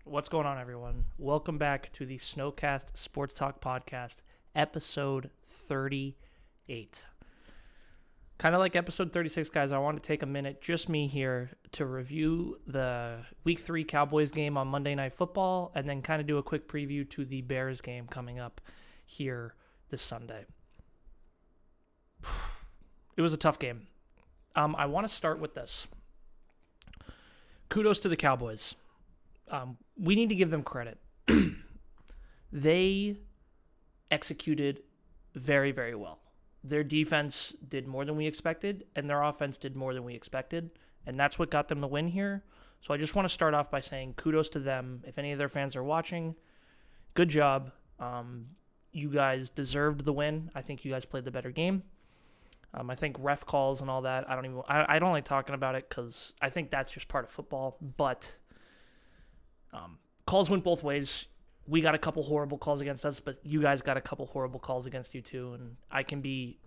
What's going on, everyone? Welcome back to the Snowcast Sports Talk Podcast, episode 38. Kind of like episode 36, guys, I want to take a minute, just me here, to review the Week 3 Cowboys game on Monday Night Football, and then kind of do a quick preview to the Bears game coming up here this Sunday. It was a tough game. I want to start with this. Kudos to the Cowboys. We need to give them credit. They executed very, very well. Their defense did more than we expected, and their offense did more than we expected, and that's what got them the win here. So I just want to start off by saying kudos to them. If any of their fans are watching, good job. You guys deserved the win. I think you guys played the better game. I think ref calls and all that, I don't like talking about it because I think that's just part of football, but calls went both ways. We got a couple horrible calls against us, but you guys got a couple horrible calls against you too, and I can be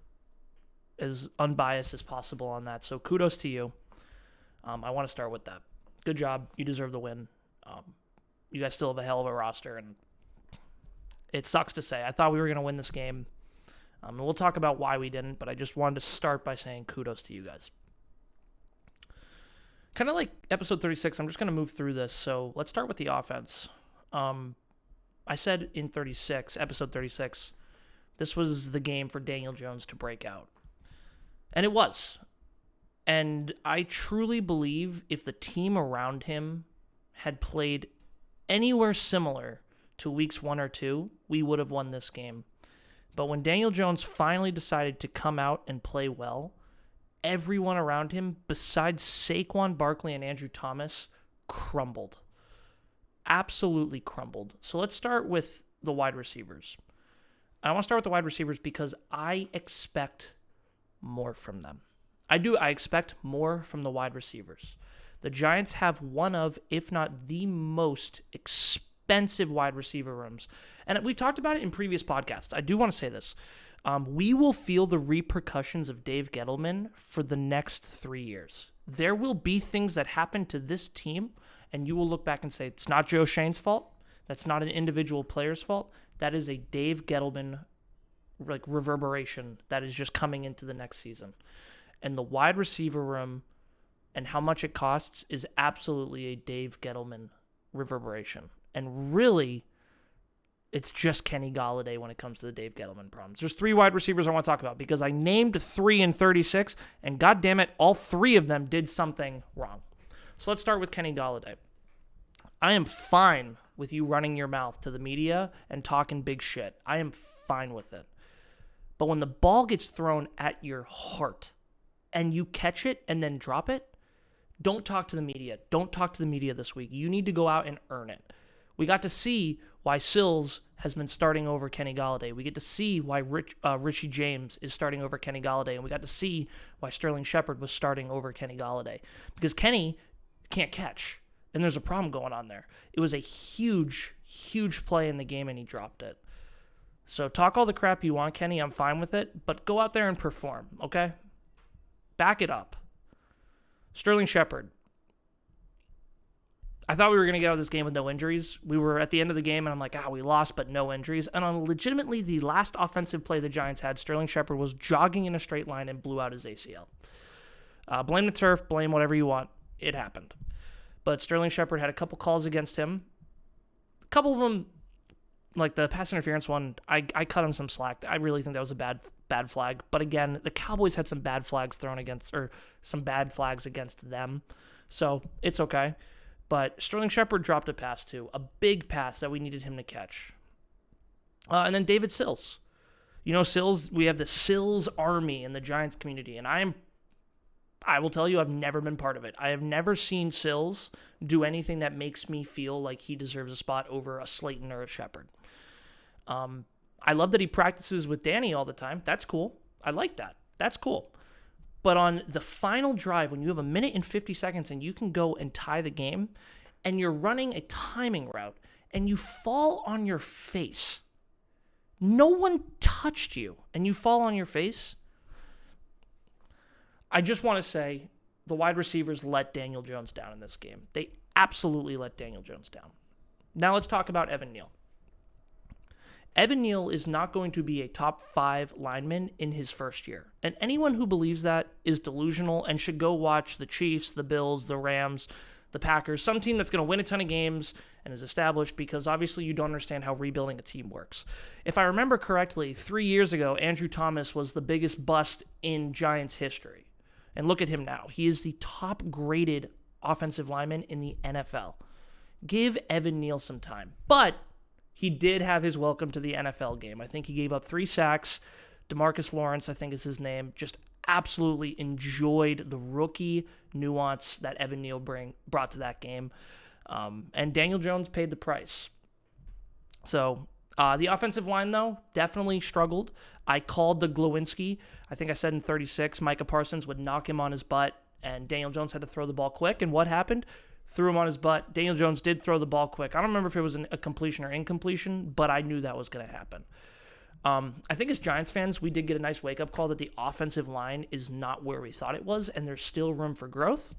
as unbiased as possible on that. So kudos to you. I want to start with that. Good job. You deserve the win. You guys still have a hell of a roster, and it sucks to say. I thought we were going to win this game, and we'll talk about why we didn't, but I just wanted to start by saying kudos to you guys. Kind of like episode 36, I'm just going to move through this. So let's start with the offense. I said in episode 36, this was the game for Daniel Jones to break out. And it was. And I truly believe if the team around him had played anywhere similar to weeks 1 or 2, we would have won this game. But when Daniel Jones finally decided to come out and play well, everyone around him, besides Saquon Barkley and Andrew Thomas, crumbled. Absolutely crumbled. So let's start with the wide receivers. I want to start with the wide receivers because I expect more from them. I expect more from the wide receivers. The Giants have one of, if not the most expensive wide receiver rooms. And we've talked about it in previous podcasts. I do want to say this. We will feel the repercussions of Dave Gettleman for the next 3 years. There will be things that happen to this team, and you will look back and say, it's not Joe Shane's fault. That's not an individual player's fault. That is a Dave Gettleman reverberation that is just coming into the next season. And the wide receiver room and how much it costs is absolutely a Dave Gettleman reverberation. And really, it's just Kenny Golladay when it comes to the Dave Gettleman problems. There's 3 wide receivers I want to talk about because I named 3 in 36, and goddammit, all 3 of them did something wrong. So let's start with Kenny Golladay. I am fine with you running your mouth to the media and talking big shit. I am fine with it. But when the ball gets thrown at your heart and you catch it and then drop it, don't talk to the media. Don't talk to the media this week. You need to go out and earn it. We got to see why Sills has been starting over Kenny Golladay. We get to see why Richie James is starting over Kenny Golladay. And we got to see why Sterling Shepard was starting over Kenny Golladay. Because Kenny can't catch. And there's a problem going on there. It was a huge, huge play in the game, and he dropped it. So talk all the crap you want, Kenny. I'm fine with it. But go out there and perform, okay? Back it up. Sterling Shepard. I thought we were going to get out of this game with no injuries. We were at the end of the game, and I'm like, we lost, but no injuries. And on legitimately the last offensive play the Giants had, Sterling Shepard was jogging in a straight line and blew out his ACL. Blame the turf, blame whatever you want. It happened. But Sterling Shepard had a couple calls against him. A couple of them, like the pass interference one, I cut him some slack. I really think that was a bad flag. But again, the Cowboys had some bad flags against them. So it's okay. But Sterling Shepard dropped a pass too, a big pass that we needed him to catch. And then David Sills. You know, Sills, we have the Sills army in the Giants community, and I will tell you, I've never been part of it. I have never seen Sills do anything that makes me feel like he deserves a spot over a Slayton or a Shepard. I love that he practices with Danny all the time. That's cool. I like that. That's cool. But on the final drive, when you have 1 minute and 50 seconds and you can go and tie the game, and you're running a timing route, and you fall on your face, no one touched you, and you fall on your face, I just want to say the wide receivers let Daniel Jones down in this game. They absolutely let Daniel Jones down. Now let's talk about Evan Neal. Evan Neal is not going to be a top 5 lineman in his first year. And anyone who believes that is delusional and should go watch the Chiefs, the Bills, the Rams, the Packers, some team that's going to win a ton of games and is established, because obviously you don't understand how rebuilding a team works. If I remember correctly, 3 years ago, Andrew Thomas was the biggest bust in Giants history. And look at him now. He is the top graded offensive lineman in the NFL. Give Evan Neal some time. But he did have his welcome to the NFL game. I think he gave up 3 sacks. DeMarcus Lawrence, I think is his name, just absolutely enjoyed the rookie nuance that Evan Neal brought to that game. And Daniel Jones paid the price. So the offensive line, though, definitely struggled. I called the Glowinski. I think I said in 36, Micah Parsons would knock him on his butt, and Daniel Jones had to throw the ball quick. And what happened? Threw him on his butt. Daniel Jones did throw the ball quick. I don't remember if it was a completion or incompletion, but I knew that was going to happen. I think as Giants fans, we did get a nice wake-up call that the offensive line is not where we thought it was, and there's still room for growth,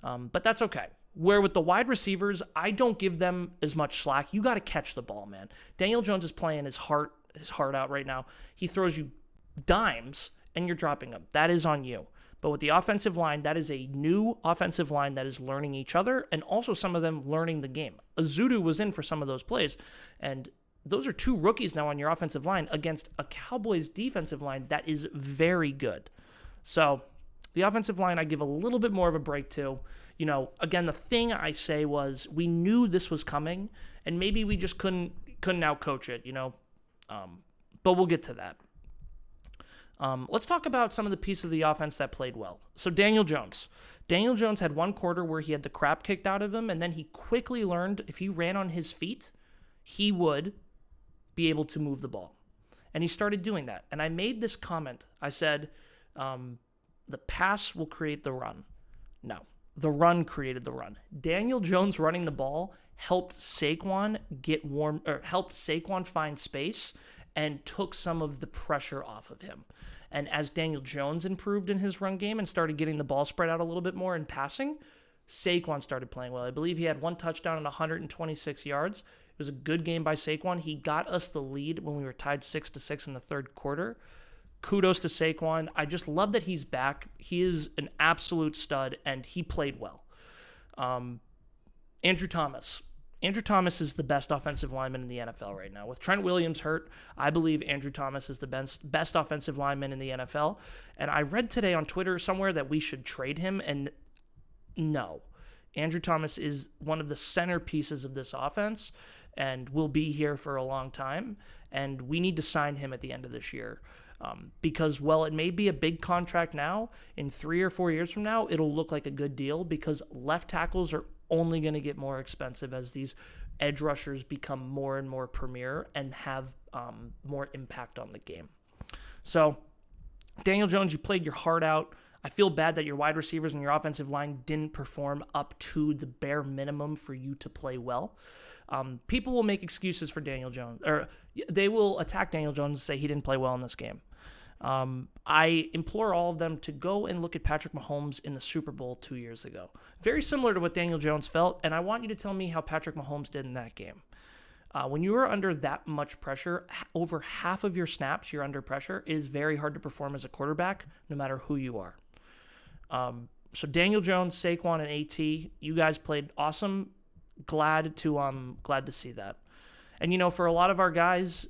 but that's okay. Where with the wide receivers, I don't give them as much slack. You got to catch the ball, man. Daniel Jones is playing his heart out right now. He throws you dimes, and you're dropping them. That is on you. But with the offensive line, that is a new offensive line that is learning each other, and also some of them learning the game. Azudu was in for some of those plays, and those are 2 rookies now on your offensive line against a Cowboys defensive line that is very good. So the offensive line, I give a little bit more of a break to. You know, again, the thing I say was we knew this was coming, and maybe we just couldn't out-coach it, you know. But we'll get to that. Let's talk about some of the pieces of the offense that played well. So Daniel Jones. Daniel Jones had one quarter where he had the crap kicked out of him, and then he quickly learned if he ran on his feet, he would be able to move the ball. And he started doing that. And I made this comment. I said, the pass will create the run. No, the run created the run. Daniel Jones running the ball helped Saquon helped Saquon find space and took some of the pressure off of him. And as Daniel Jones improved in his run game and started getting the ball spread out a little bit more in passing, Saquon started playing well. I believe he had 1 touchdown and 126 yards. It was a good game by Saquon. He got us the lead when we were tied 6-6 in the third quarter. Kudos to Saquon. I just love that he's back. He is an absolute stud, and he played well. Andrew Thomas. Andrew Thomas is the best offensive lineman in the NFL right now. With Trent Williams hurt, I believe Andrew Thomas is the best offensive lineman in the NFL. And I read today on Twitter somewhere that we should trade him, and no. Andrew Thomas is one of the centerpieces of this offense and will be here for a long time, and we need to sign him at the end of this year. Because, while it may be a big contract now, in 3 or 4 years from now, it'll look like a good deal because left tackles are only going to get more expensive as these edge rushers become more and more premier and have more impact on the game. So, Daniel Jones, you played your heart out. I feel bad that your wide receivers and your offensive line didn't perform up to the bare minimum for you to play well. People will make excuses for Daniel Jones, or they will attack Daniel Jones and say he didn't play well in this game. I implore all of them to go and look at Patrick Mahomes in the Super Bowl 2 years ago. Very similar to what Daniel Jones felt, and I want you to tell me how Patrick Mahomes did in that game. When you are under that much pressure, over half of your snaps you're under pressure, it is very hard to perform as a quarterback, no matter who you are. So Daniel Jones, Saquon, and AT, you guys played awesome. Glad to see that. And, you know, for a lot of our guys,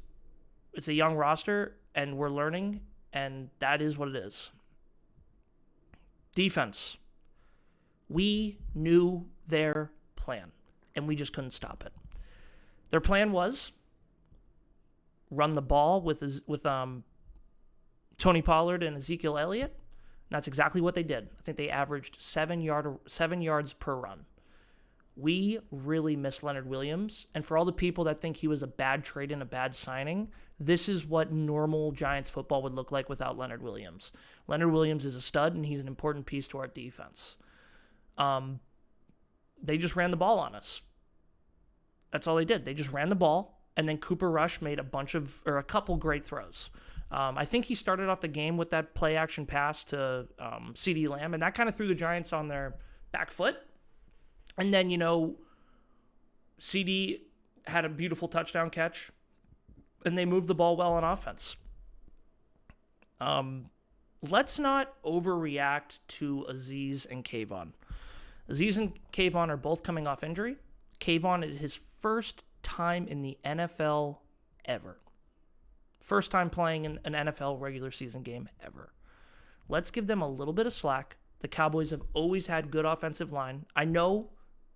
it's a young roster, and we're learning, and that is what it is. Defense. We knew their plan, and we just couldn't stop it. Their plan was run the ball with Tony Pollard and Ezekiel Elliott. That's exactly what they did. I think they averaged 7 yards per run. We really miss Leonard Williams, and for all the people that think he was a bad trade and a bad signing, this is what normal Giants football would look like without Leonard Williams. Leonard Williams is a stud, and he's an important piece to our defense. They just ran the ball on us. That's all they did. They just ran the ball, and then Cooper Rush made a couple great throws. I think he started off the game with that play-action pass to CeeDee Lamb, and that kind of threw the Giants on their back foot. And then, you know, CD had a beautiful touchdown catch, and they moved the ball well on offense. Let's not overreact to Azeez and Kayvon. Azeez and Kayvon are both coming off injury. Kayvon is his first time in the NFL ever. First time playing in an NFL regular season game ever. Let's give them a little bit of slack. The Cowboys have always had good offensive line. I know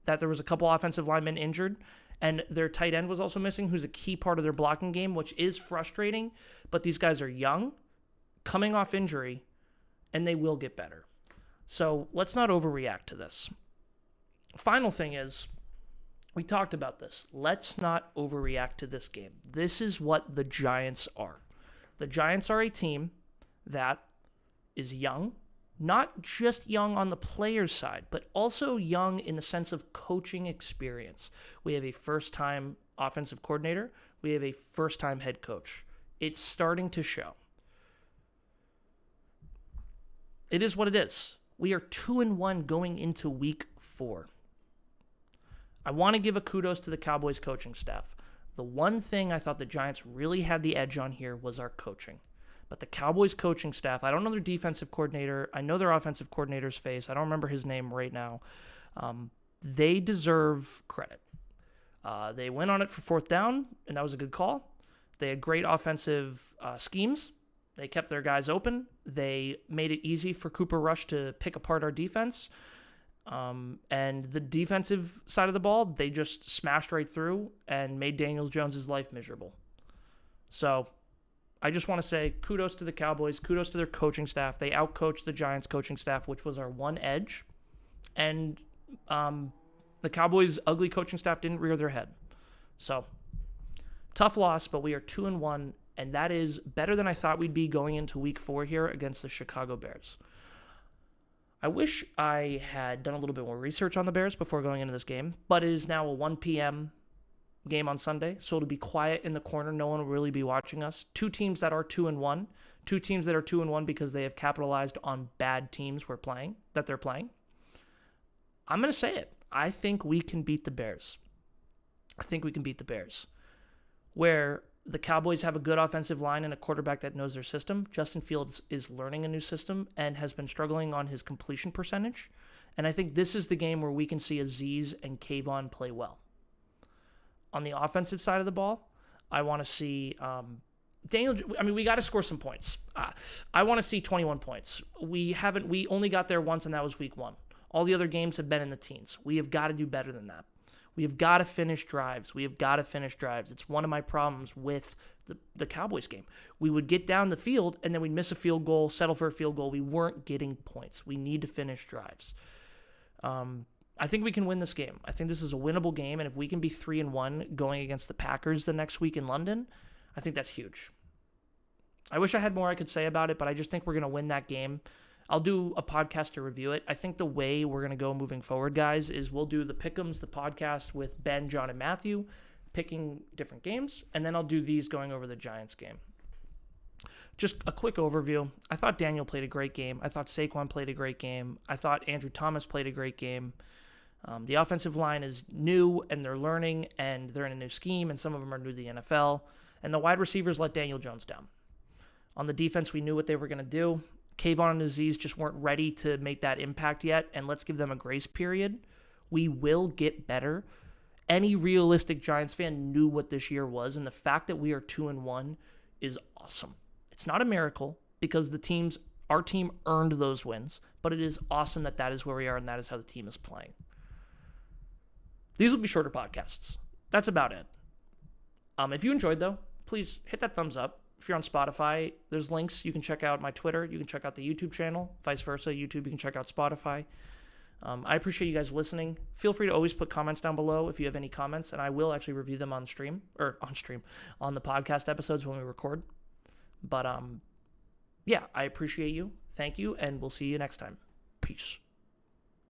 that there was a couple offensive linemen injured, and their tight end was also missing, who's a key part of their blocking game, which is frustrating, but these guys are young, coming off injury, and they will get better. So let's not overreact to this. Final thing is, we talked about this. Let's not overreact to this game. This is what the Giants are. The Giants are a team that is young, not just young on the player's side, but also young in the sense of coaching experience. We have a first-time offensive coordinator. We have a first-time head coach. It's starting to show. It is what it is. We are 2-1 going into week 4. I want to give a kudos to the Cowboys coaching staff. The one thing I thought the Giants really had the edge on here was our coaching. But the Cowboys coaching staff, I don't know their defensive coordinator. I know their offensive coordinator's face. I don't remember his name right now. They deserve credit. They went on it for fourth down, and that was a good call. They had great offensive schemes. They kept their guys open. They made it easy for Cooper Rush to pick apart our defense. And the defensive side of the ball, they just smashed right through and made Daniel Jones' life miserable. So I just want to say kudos to the Cowboys, kudos to their coaching staff. They outcoached the Giants coaching staff, which was our one edge. And the Cowboys' ugly coaching staff didn't rear their head. So tough loss, but we are 2-1, and that is better than I thought we'd be going into week 4 here against the Chicago Bears. I wish I had done a little bit more research on the Bears before going into this game, but it is now a 1 p.m. game on Sunday, so it'll be quiet in the corner. No one will really be watching us. Two teams that are 2-1. Two teams that are 2-1 because they have capitalized on bad teams they're playing. I'm going to say it. I think we can beat the Bears. Where the Cowboys have a good offensive line and a quarterback that knows their system. Justin Fields is learning a new system and has been struggling on his completion percentage. And I think this is the game where we can see Azeez and Kayvon play well. On the offensive side of the ball, I want to see we got to score some points. I want to see 21 points. We only got there once, and that was week 1. All the other games have been in the teens. We have got to do better than that. We have got to finish drives. It's one of my problems with the Cowboys game. We would get down the field, and then we'd miss a field goal, settle for a field goal. We weren't getting points. We need to finish drives. I think we can win this game. I think this is a winnable game, and if we can be 3-1 going against the Packers the next week in London, I think that's huge. I wish I had more I could say about it, but I just think we're going to win that game. I'll do a podcast to review it. I think the way we're going to go moving forward, guys, is we'll do the Pick'ems, the podcast with Ben, John, and Matthew, picking different games, and then I'll do these going over the Giants game. Just a quick overview. I thought Daniel played a great game. I thought Saquon played a great game. I thought Andrew Thomas played a great game. The offensive line is new, and they're learning, and they're in a new scheme, and some of them are new to the NFL. And the wide receivers let Daniel Jones down. On the defense, we knew what they were going to do. Kayvon and Azeez just weren't ready to make that impact yet, and let's give them a grace period. We will get better. Any realistic Giants fan knew what this year was, and the fact that we are 2-1 is awesome. It's not a miracle because our team earned those wins, but it is awesome that is where we are and that is how the team is playing. These will be shorter podcasts. That's about it. If you enjoyed, though, please hit that thumbs up. If you're on Spotify, there's links. You can check out my Twitter. You can check out the YouTube channel. Vice versa, YouTube, you can check out Spotify. I appreciate you guys listening. Feel free to always put comments down below if you have any comments, and I will actually review them on the podcast episodes when we record. But, I appreciate you. Thank you, and we'll see you next time. Peace.